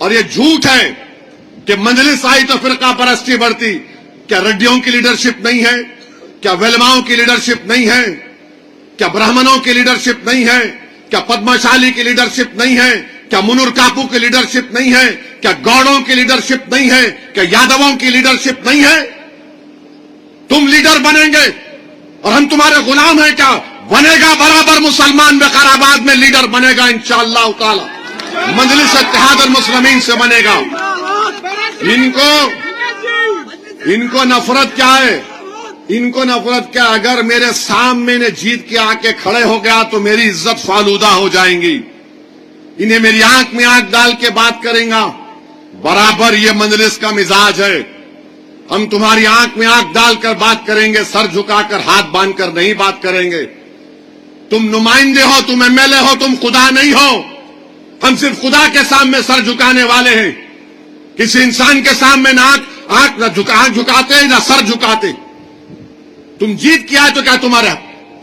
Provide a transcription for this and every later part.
اور یہ جھوٹ ہے کہ مجلس آئی تو فرقہ پرستی بڑھتی. کیا ریڈیوں کی لیڈرشپ نہیں ہے؟ کیا ویلماؤں کی لیڈرشپ نہیں ہے؟ کیا برہمنوں کی لیڈرشپ نہیں ہے؟ کیا پدمشالی کی لیڈرشپ نہیں ہے؟ کیا منور کاپو کی لیڈرشپ نہیں ہے؟ کیا گوڑوں کی لیڈرشپ نہیں ہے؟ کیا یادووں کی لیڈرشپ نہیں ہے؟ تم لیڈر بنیں گے اور ہم تمہارے غلام ہیں کیا؟ بنے گا برابر مسلمان وقار آباد میں لیڈر بنے گا انشاءاللہ تعالی. مجلس اتحاد المسلمین سے بنے گا. ان کو نفرت کیا ہے؟ ان کو نفرت کیا؟ اگر میرے سامنے نے جیت کے آ کے کھڑے ہو گیا تو میری عزت فالودہ ہو جائیں گی. انہیں میری آنکھ میں آنکھ ڈال کے بات کریں گا. برابر یہ مجلس کا مزاج ہے. ہم تمہاری آنکھ میں آنکھ ڈال کر بات کریں گے, سر جھکا کر ہاتھ باندھ کر نہیں بات کریں گے. تم نمائندے ہو, تم ایم ایل اے ہو, تم خدا نہیں ہو. ہم صرف خدا کے سامنے سر جھکانے والے ہیں. کسی انسان کے سامنے نہ آنکھ جھکاتے نہ سر جھکاتے. تم جیت کیا تو کیا تمہارا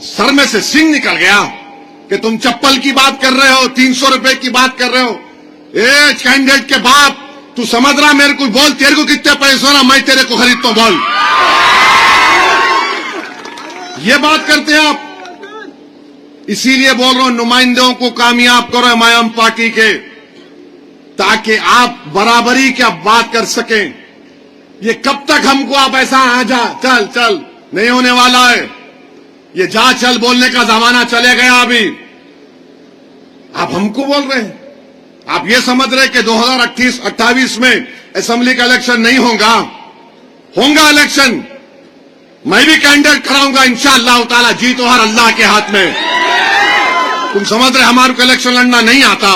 سر میں سے سنگ نکل گیا کہ تم چپل کی بات کر رہے ہو, 300 روپے کی بات کر رہے ہو؟ کینڈیڈیٹ کے باپ, تو سمجھ رہا میرے کو بول, تیرے کو کتنے پیسے ہونا, میں تیرے کو خریدتا ہوں, بول. یہ بات کرتے ہیں آپ. اسی لیے بول رہا ہوں نمائندوں کو کامیاب کرو امام پارٹی کے, تاکہ آپ برابری کی بات کر سکیں. یہ کب تک ہم کو آپ ایسا جا چل چل نہیں ہونے والا ہے. یہ جا چل بولنے کا زمانہ چلے گیا. ابھی آپ ہم کو بول رہے ہیں. آپ یہ سمجھ رہے کہ 2028 میں اسمبلی کا الیکشن نہیں ہوگا؟ ہوگا الیکشن. میں بھی کینڈیڈیٹ کراؤں گا انشاءاللہ تعالی. جیت و ہار اللہ کے ہاتھ میں. تم سمجھ رہے ہمارے کو الیکشن لڑنا نہیں آتا؟